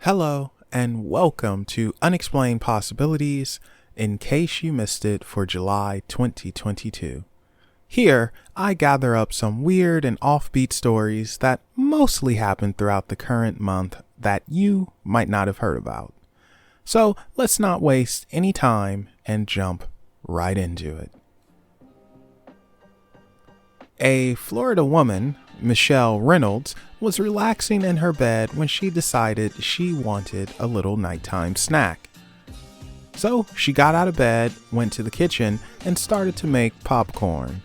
Hello, and welcome to Unexplained Possibilities, in case you missed it for July 2022. Here, I gather up some weird and offbeat stories that mostly happened throughout the current month that you might not have heard about. So let's not waste any time and jump right into it. A Florida woman, Michelle Reynolds, was relaxing in her bed when she decided she wanted a little nighttime snack. So she got out of bed, went to the kitchen, and started to make popcorn.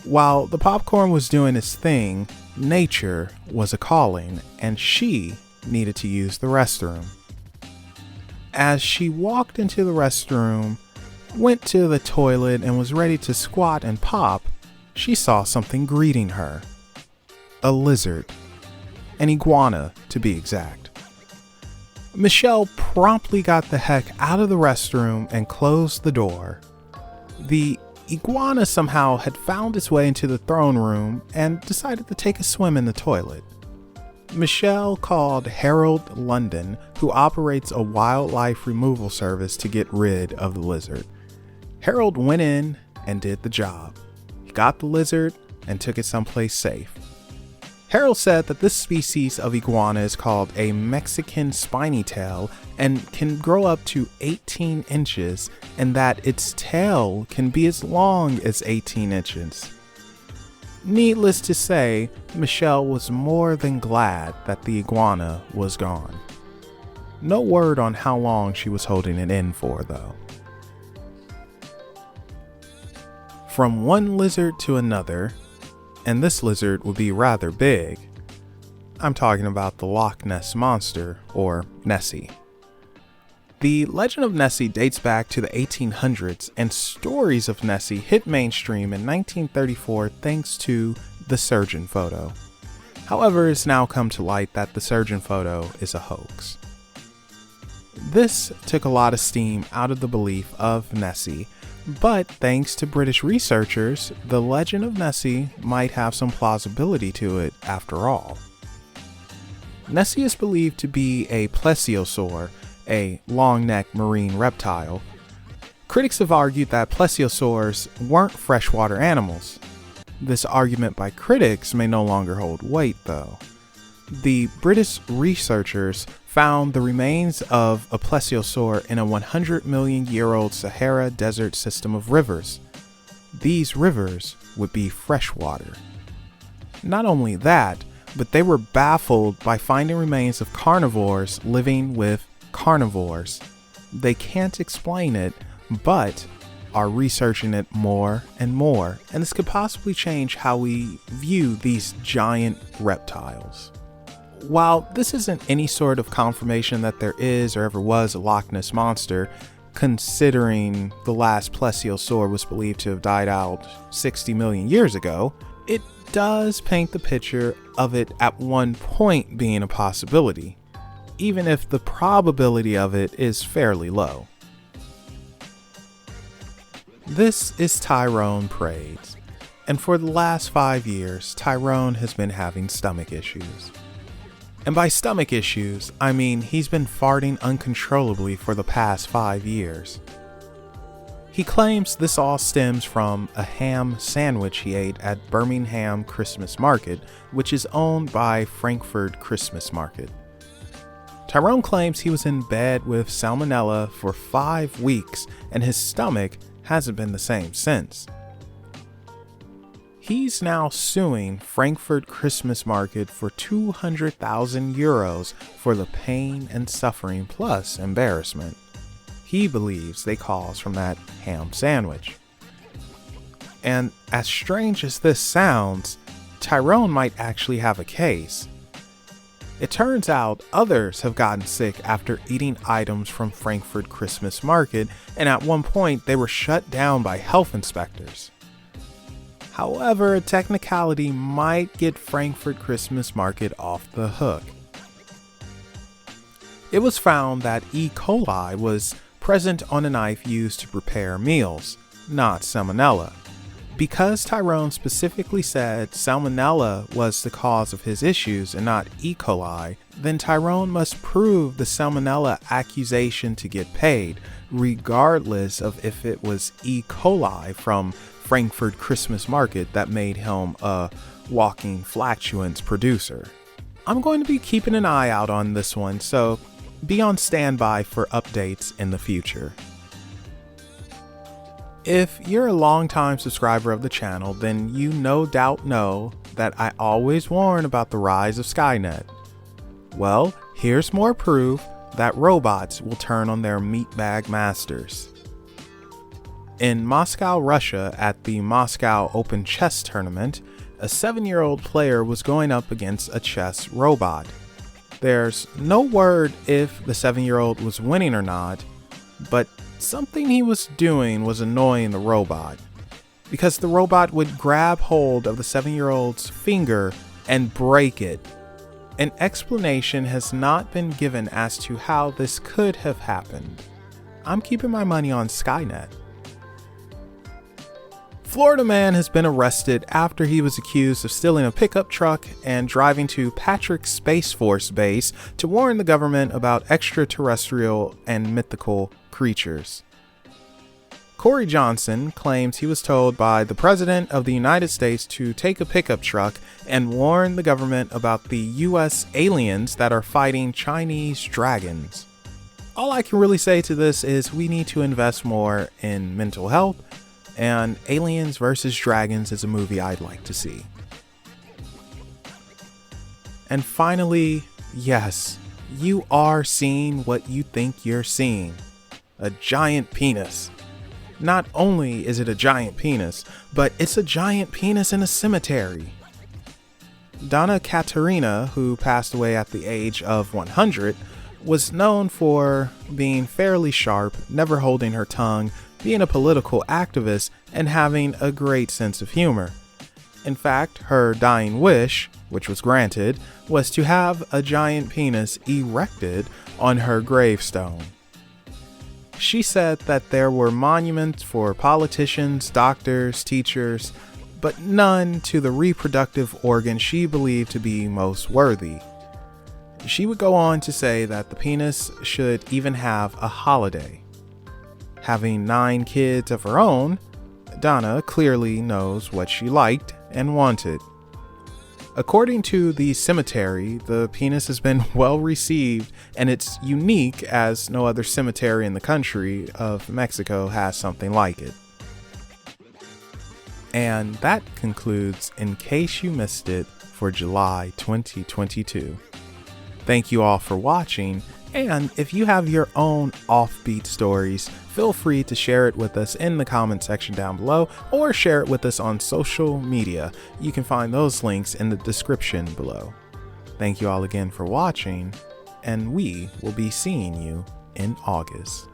While the popcorn was doing its thing, nature was a calling, and she needed to use the restroom. As she walked into the restroom, went to the toilet, and was ready to squat and pop, she saw something greeting her. A lizard. An iguana, to be exact. Michelle promptly got the heck out of the restroom and closed the door. The iguana somehow had found its way into the throne room and decided to take a swim in the toilet. Michelle called Harold London, who operates a wildlife removal service, to get rid of the lizard. Harold went in and did the job. He got the lizard and took it someplace safe. Harold said that this species of iguana is called a Mexican spiny tail and can grow up to 18 inches, and that its tail can be as long as 18 inches. Needless to say, Michelle was more than glad that the iguana was gone. No word on how long she was holding it in for, though. From one lizard to another, and this lizard would be rather big. I'm talking about the Loch Ness Monster, or Nessie. The legend of Nessie dates back to the 1800s, and stories of Nessie hit mainstream in 1934 thanks to the surgeon photo. However, it's now come to light that the surgeon photo is a hoax. This took a lot of steam out of the belief of Nessie, but thanks to British researchers, the legend of Nessie might have some plausibility to it after all. Nessie is believed to be a Plesiosaur, a long-necked marine reptile. Critics have argued that plesiosaurs weren't freshwater animals. This argument by critics may no longer hold weight, though. The British researchers found the remains of a plesiosaur in a 100-million-year-old Sahara Desert system of rivers. These rivers would be freshwater. Not only that, but they were baffled by finding remains of carnivores living with carnivores. They can't explain it, but are researching it more and more, and this could possibly change how we view these giant reptiles. While this isn't any sort of confirmation that there is or ever was a Loch Ness Monster, considering the last plesiosaur was believed to have died out 60 million years ago, it does paint the picture of it at one point being a possibility, even if the probability of it is fairly low. This is Tyrone Parades, and for the last 5 years, Tyrone has been having stomach issues. And by stomach issues, I mean he's been farting uncontrollably for the past 5 years. He claims this all stems from a ham sandwich he ate at Birmingham Christmas Market, which is owned by Frankfurt Christmas Market. Tyrone claims he was in bed with salmonella for 5 weeks, and his stomach hasn't been the same since. He's now suing Frankfurt Christmas Market for 200,000 euros for the pain and suffering plus embarrassment he believes they cause from that ham sandwich. And as strange as this sounds, Tyrone might actually have a case. It turns out others have gotten sick after eating items from Frankfurt Christmas Market, and at one point they were shut down by health inspectors. However, a technicality might get Frankfurt Christmas Market off the hook. It was found that E. coli was present on a knife used to prepare meals, not salmonella. Because Tyrone specifically said salmonella was the cause of his issues and not E. coli, then Tyrone must prove the salmonella accusation to get paid, regardless of if it was E. coli from Frankfurt Christmas market that made him a walking flatulence producer. I'm going to be keeping an eye out on this one, so be on standby for updates in the future. If you're a longtime subscriber of the channel, then you no doubt know that I always warn about the rise of Skynet. Well, here's more proof that robots will turn on their meatbag masters. In Moscow, Russia, at the Moscow Open Chess Tournament, a 7-year-old player was going up against a chess robot. There's no word if the 7-year-old was winning or not, but something he was doing was annoying the robot, because the robot would grab hold of the 7-year-old's finger and break it. An explanation has not been given as to how this could have happened. I'm keeping my money on Skynet. Florida man has been arrested after he was accused of stealing a pickup truck and driving to Patrick Space Force Base to warn the government about extraterrestrial and mythical creatures. Corey Johnson claims he was told by the President of the United States to take a pickup truck and warn the government about the US aliens that are fighting Chinese dragons. All I can really say to this is we need to invest more in mental health, and Aliens vs. Dragons is a movie I'd like to see. And finally, yes, you are seeing what you think you're seeing. A giant penis. Not only is it a giant penis, but it's a giant penis in a cemetery. Donna Katerina, who passed away at the age of 100, was known for being fairly sharp, never holding her tongue, being a political activist, and having a great sense of humor. In fact, her dying wish, which was granted, was to have a giant penis erected on her gravestone. She said that there were monuments for politicians, doctors, teachers, but none to the reproductive organ she believed to be most worthy. She would go on to say that the penis should even have a holiday. Having 9 kids of her own, Donna clearly knows what she liked and wanted. According to the cemetery, the penis has been well received, and it's unique as no other cemetery in the country of Mexico has something like it. And that concludes In Case You Missed It for July 2022. Thank you all for watching, and if you have your own offbeat stories, feel free to share it with us in the comment section down below, or share it with us on social media. You can find those links in the description below. Thank you all again for watching, and we will be seeing you in August.